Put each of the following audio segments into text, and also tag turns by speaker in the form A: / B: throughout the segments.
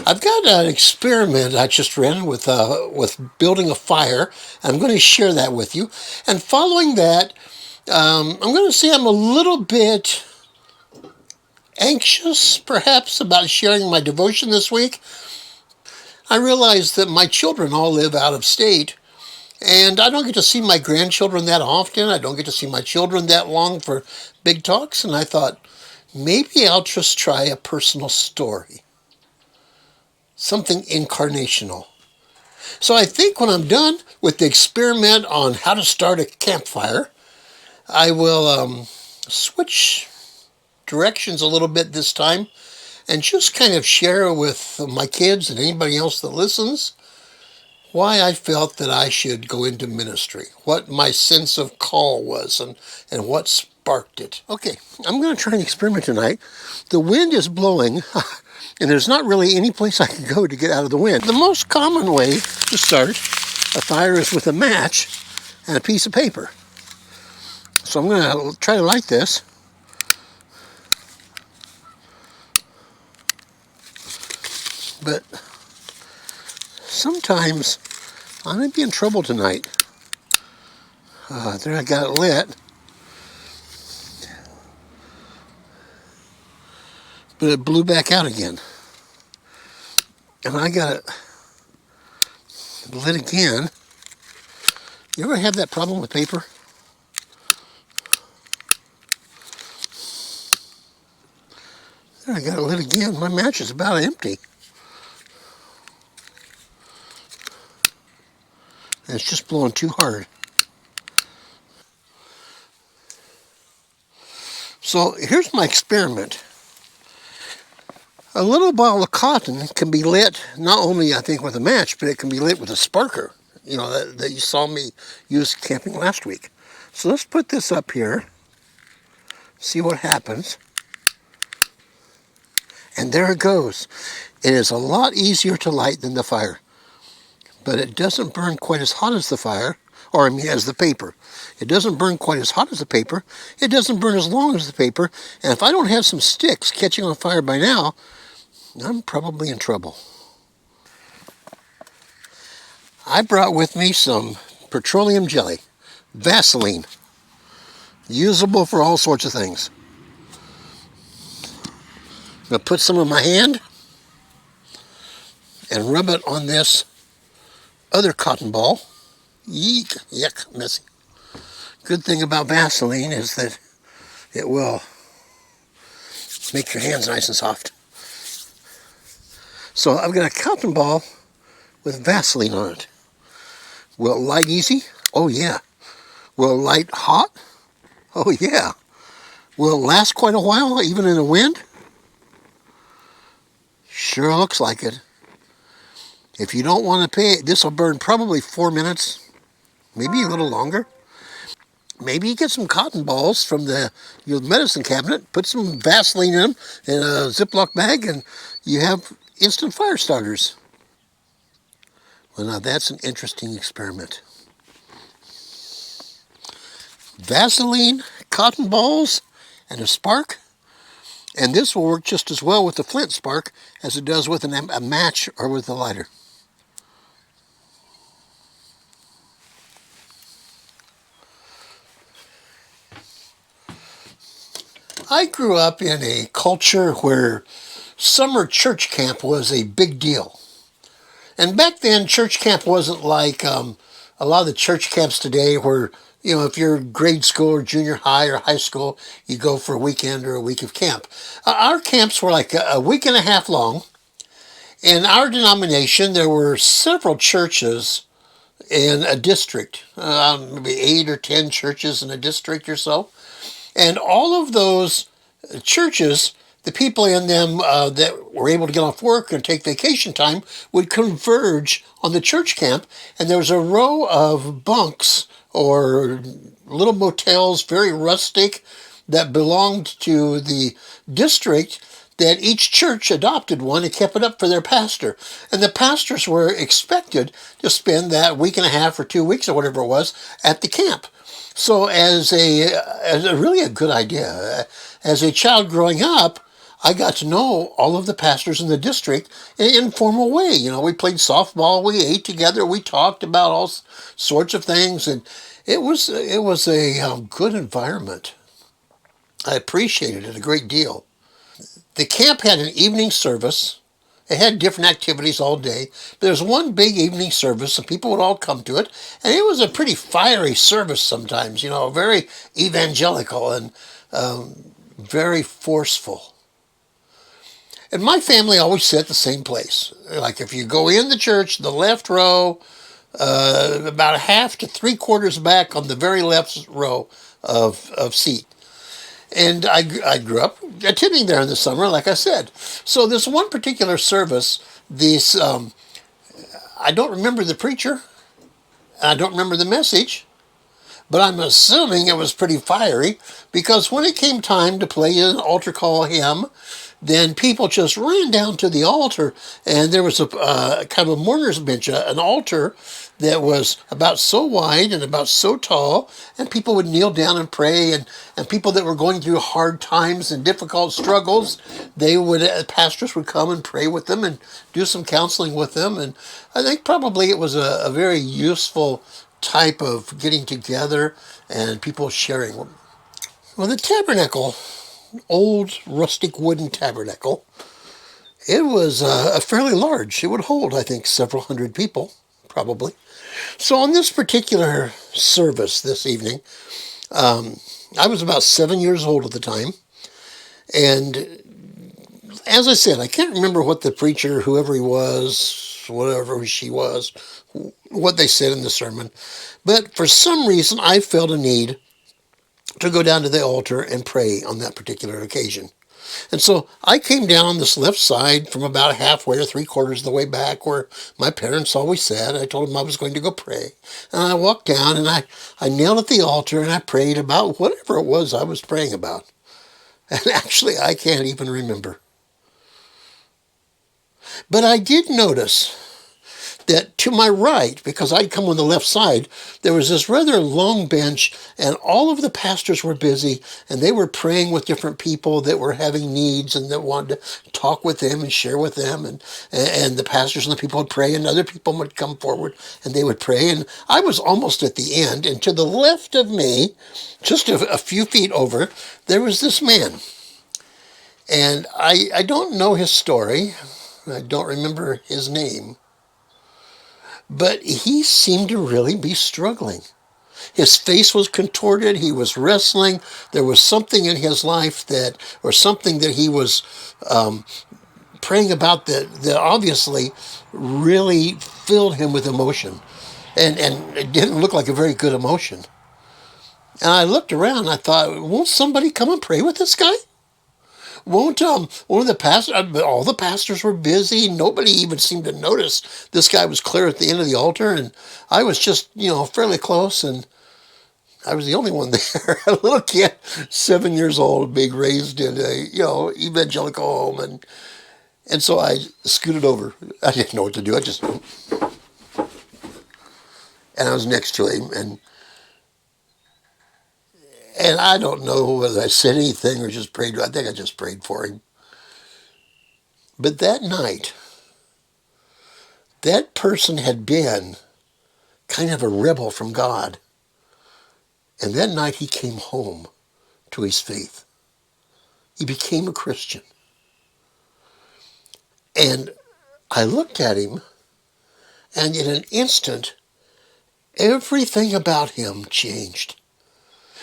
A: I've got an experiment I just ran with building a fire. I'm going to share that with you. And following that, I'm going to say I'm a little bit anxious, perhaps, about sharing my devotion this week. I realize that my children all live out of state, and I don't get to see my grandchildren that often. I don't get to see my children that long for big talks, and I thought, maybe I'll just try a personal story. Something incarnational. So I think when I'm done with the experiment on how to start a campfire, I will switch directions a little bit this time and just kind of share with my kids and anybody else that listens why I felt that I should go into ministry, what my sense of call was, and what sparked it. Okay, I'm going to try an experiment tonight. The wind is blowing, and there's not really any place I can go to get out of the wind. The most common way to start a fire is with a match and a piece of paper. So I'm going to try to light this. But sometimes I might be in trouble tonight. There, I got it lit. But it blew back out again. And I got it lit again. You ever have that problem with paper? There, I got it lit again. My match is about empty. And it's just blowing too hard. So here's my experiment. A little ball of cotton can be lit, not only I think with a match, but it can be lit with a sparker, that you saw me use camping last week. So let's put this up here, see what happens. And there it goes. It is a lot easier to light than the fire, but it doesn't burn quite as hot as the fire, as the paper. It doesn't burn quite as hot as the paper. It doesn't burn as long as the paper. And if I don't have some sticks catching on fire by now, I'm probably in trouble. I brought with me some petroleum jelly, Vaseline, usable for all sorts of things. I'm going to put some in my hand and rub it on this other cotton ball. Yeek, yuck, messy. Good thing about Vaseline is that it will make your hands nice and soft. So I've got a cotton ball with Vaseline on it. Will it light easy? Oh yeah. Will it light hot? Oh yeah. Will it last quite a while, even in the wind? Sure looks like it. If you don't want to pay, this will burn probably 4 minutes, maybe a little longer. Maybe you get some cotton balls from your medicine cabinet, put some Vaseline in them in a Ziploc bag, and you have instant fire starters. Well, now that's an interesting experiment. Vaseline, cotton balls, and a spark. And this will work just as well with the flint spark as it does with a match or with a lighter. I grew up in a culture where summer church camp was a big deal. And back then, church camp wasn't like a lot of the church camps today where, if you're grade school or junior high or high school, you go for a weekend or a week of camp. Our camps were like a week and a half long. In our denomination, there were several churches in a district, maybe 8 or 10 churches in a district or so. And all of those churches, the people in them that were able to get off work and take vacation time would converge on the church camp. And there was a row of bunks or little motels, very rustic, that belonged to the district, that each church adopted one and kept it up for their pastor. And the pastors were expected to spend that week and a half or 2 weeks or whatever it was at the camp. So as a really a good idea. As a child growing up, I got to know all of the pastors in the district in an informal way. We played softball, we ate together, we talked about all sorts of things, and it was a good environment. I appreciated it a great deal. The camp had an evening service. It had different activities all day. There was one big evening service, and people would all come to it. And it was a pretty fiery service sometimes, very evangelical and very forceful. And my family always sat the same place. Like if you go in the church, the left row, about a half to three quarters back on the very left row of seat. And I grew up attending there in the summer, like I said. So this one particular service, I don't remember the preacher, I don't remember the message, but I'm assuming it was pretty fiery, because when it came time to play an altar call hymn, then people just ran down to the altar, and there was a kind of a mourner's bench, an altar that was about so wide and about so tall, and people would kneel down and pray, and people that were going through hard times and difficult struggles, pastors would come and pray with them and do some counseling with them, and I think probably it was a very useful type of getting together and people sharing. Well, the tabernacle, old rustic wooden tabernacle, it was fairly large. It would hold, I think, several hundred people, probably. So on this particular service this evening, I was about 7 years old at the time, and as I said, I can't remember what the preacher, whoever he was, whatever she was, what they said in the sermon, but for some reason I felt a need to go down to the altar and pray on that particular occasion. And so I came down on this left side from about halfway or three quarters of the way back where my parents always sat. I told them I was going to go pray. And I walked down and I knelt at the altar and I prayed about whatever it was I was praying about. And actually, I can't even remember. But I did notice that to my right, because I'd come on the left side, there was this rather long bench, and all of the pastors were busy, and they were praying with different people that were having needs and that wanted to talk with them and share with them, and the pastors and the people would pray, and other people would come forward, and they would pray, and I was almost at the end, and to the left of me, just a few feet over, there was this man. And I don't know his story, I don't remember his name, but he seemed to really be struggling. His face was contorted. He was wrestling. There was something in his life or something that he was praying about that obviously really filled him with emotion. And it didn't look like a very good emotion. And I looked around and I thought, won't somebody come and pray with this guy? Won't one of the pastors? All the pastors were busy. Nobody even seemed to notice this guy was clear at the end of the altar, and I was just fairly close, and I was the only one there. A little kid, 7 years old, being raised in a evangelical home, and so I scooted over. I didn't know what to do. And I was next to him, and I don't know whether I said anything or just prayed. I think I just prayed for him. But that night, that person had been kind of a rebel from God. And that night he came home to his faith. He became a Christian. And I looked at him, and in an instant, everything about him changed.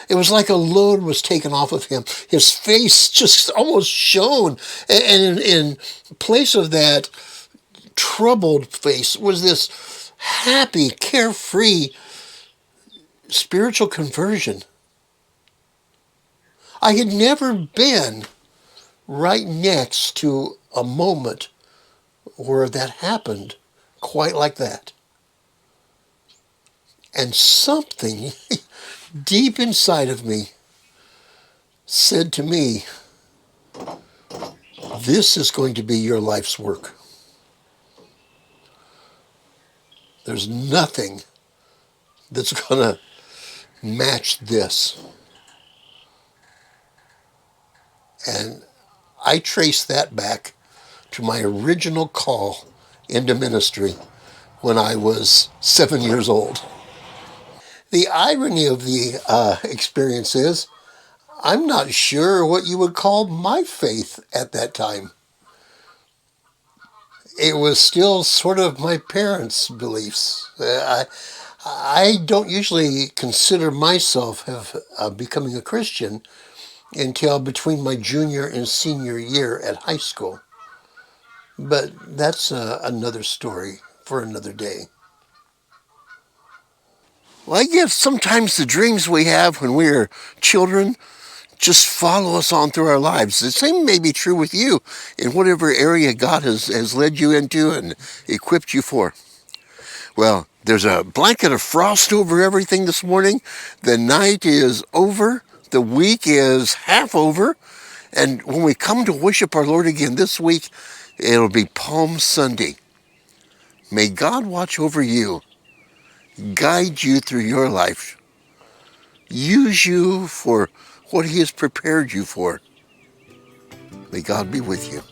A: It was like a load was taken off of him. His face just almost shone. And in place of that troubled face was this happy, carefree, spiritual conversion. I had never been right next to a moment where that happened quite like that. And something deep inside of me said to me, this is going to be your life's work. There's nothing that's going to match this. And I trace that back to my original call into ministry when I was 7 years old. The irony of the experience is, I'm not sure what you would call my faith at that time. It was still sort of my parents' beliefs. I don't usually consider myself becoming a Christian until between my junior and senior year at high school. But that's another story for another day. Well, I guess sometimes the dreams we have when we are children just follow us on through our lives. The same may be true with you in whatever area God has led you into and equipped you for. Well, there's a blanket of frost over everything this morning. The night is over. The week is half over. And when we come to worship our Lord again this week, it'll be Palm Sunday. May God watch over you, guide you through your life, use you for what He has prepared you for. May God be with you.